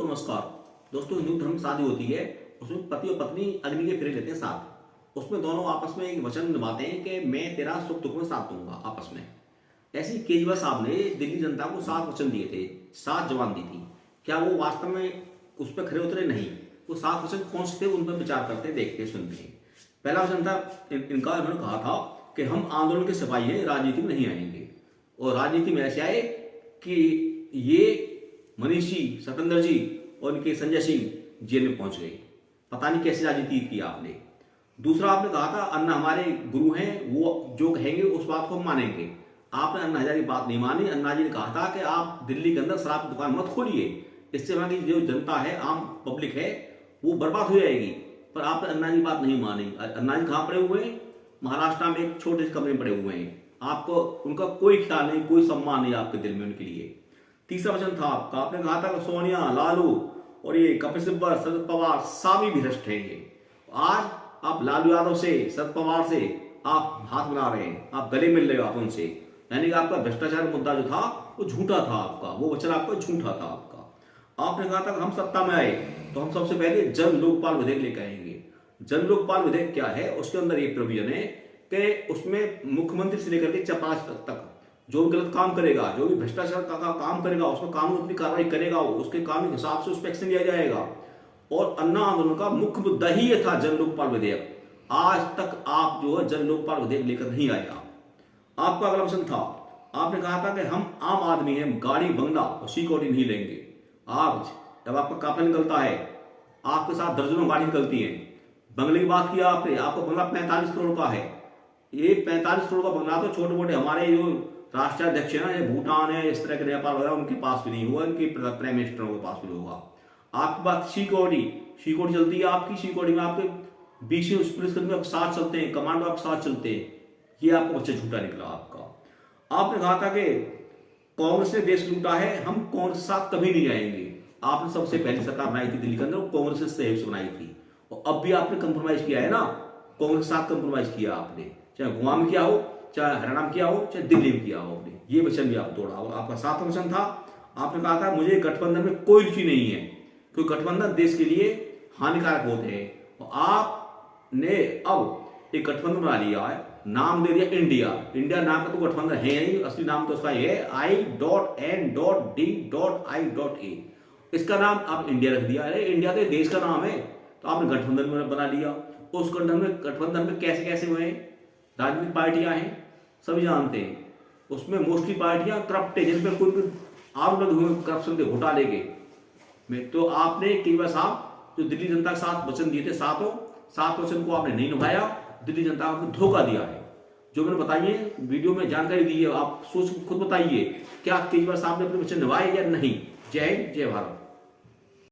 नमस्कार दोस्तों। हिंदू धर्म में शादी होती है, उसमें पति और पत्नी अग्नि के फेरे लेते हैं साथ। उसमें दोनों आपस में एक वचन निभाते हैं कि मैं तेरा सुख दुख में साथ दूंगा आपस में। ऐसे ही केजरीवाल साहब ने दिल्ली जनता को 7 वचन दिए थे, 7 जवान दी थी। क्या वो वास्तव में उस पर खरे उतरे? नहीं। वो 7 वचन कौन से थे, उन पर विचार करते, देखते, सुनते हैं। पहला वचन था इनका, इन्होंने कहा था कि हम आंदोलन के सिपाही हैं, राजनीति में नहीं आएंगे। और राजनीति में ऐसे आए कि ये मनीष जी, सतेंद्र जी और इनके संजय सिंह जेल में पहुंच गए। पता नहीं कैसे राजनीति की आपने। दूसरा आपने कहा था अन्ना हमारे गुरु हैं, वो जो कहेंगे उस बात को हम मानेंगे। आपने अन्ना हजारे की बात नहीं मानी। अन्ना जी ने कहा था कि आप दिल्ली के अंदर शराब की दुकान मत खोलिए, इससे वहां की जो जनता है, आम पब्लिक है, वो बर्बाद हो जाएगी। पर आपने अन्ना जी की बात नहीं मानी। अन्ना जी कहाँ पड़े हुए हैं? महाराष्ट्र में एक छोटे से कमरे में पड़े हुए हैं। आपको उनका कोई ख्याल नहीं, कोई सम्मान नहीं आपके दिल में उनके लिए। तीसरा वचन था आपका, आपने कहा था कि सोनिया, लालू और ये कपिल सिब्बल, शरद पवार सभी भ्रष्ट हैं। ये आज आप लालू यादव से, शरद पवार से आप हाथ मिला रहे हैं, आप गले मिल रहे हो आप उनसे। यानी कि आपका भ्रष्टाचार मुद्दा जो था वो झूठा था आपका, वो वचन आपका झूठा था आपका। आपने कहा था कि हम सत्ता में आए तो हम सबसे पहले जन लोकपाल विधेयक लेकर आएंगे। जन लोकपाल विधेयक क्या है? उसके अंदर एक प्रोविजन है कि उसमें मुख्यमंत्री से लेकर के 5 तक जो भी गलत काम करेगा, जो भी भ्रष्टाचार का काम करेगा, उसमें कानून अपनी कार्रवाई करेगा, उसके कानून के हिसाब से उस पर एक्शन लिया जाएगा। और अन्ना आंदोलन का मुख्य मुद्दा ही ये था, जन लोकपाल विधेयक। आज तक आप जो है जन लोकपाल विधेयक लेकर नहीं आए। आपका अगला वचन था, आपने कहा था कि हम आम आदमी हैं, गाड़ी बंगला और सिक्योरिटी नहीं लेंगे। आज जब आपका काफिला निकलता है, आपके साथ दर्जनों गाड़ी निकलती है। बंगले की बात किया आपने, आपका बंगला 45 करोड़ का है। ये 45 करोड़ का बंगला तो छोटे मोटे हमारे जो राष्ट्रीय अध्यक्ष है ना, ये भूटान है, इस तरह के नेपाल वगैरह, उनके पास भी नहीं हुआ, इनके प्राइम मिनिस्टरों के पास भी नहीं होगा। आपकी बात सिक्योरिटी चलती है आपकी। सिक्योरिटी में आपके बीच में पुलिसकर्मी आपके साथ चलते हैं, कमांडो आपके साथ चलते हैं। ये आपका बच्चा झूठा निकला आपका। आपने कहा था कि कांग्रेस ने देश लूटा है, हम कांग्रेस के साथ कभी नहीं जाएंगे। आपने सबसे पहली सरकार बनाई थी दिल्ली के अंदर, कांग्रेस से सहयोग से बनाई थी। और अब भी आपने कंप्रोमाइज किया है ना, कांग्रेस के साथ कंप्रोमाइज किया आपने, चाहे गोवा में किया हो, चाहे हरियाणा में किया हो, चाहे दिल्ली में किया हो। आपने ये वचन भी आप तोड़ा। और आपका 7वां वचन था, आपने कहा था मुझे गठबंधन में कोई रुचि नहीं है, क्योंकि गठबंधन देश के लिए हानिकारक होते हैं। और आपने अब एक गठबंधन बना लिया है, नाम दे दिया इंडिया। इंडिया नाम का तो गठबंधन है नहीं, असली नाम तो उसका है I.N.D.I.A। इसका नाम आप इंडिया रख दिया। अरे इंडिया तो देश का नाम है, तो आपने गठबंधन बना लिया। उस गठबंधन में कैसे कैसे हुए राजनीतिक पार्टियां हैं, सभी जानते हैं। उसमें मोस्टली पार्टियां करप्ट है, जिन पर कोई आरोप लगे हुए करप्शन के, घोटाले के में। तो आपने केजरीवाल साहब जो दिल्ली जनता के साथ वचन दिए थे, 7 वचन को आपने नहीं निभाया, दिल्ली जनता को धोखा दिया है। जो मैंने बताइए वीडियो में जानकारी दी है, आप सोच खुद बताइए क्या केजरीवाल साहब ने अपने वचन निभाए या नहीं। जय हिंद, जय भारत।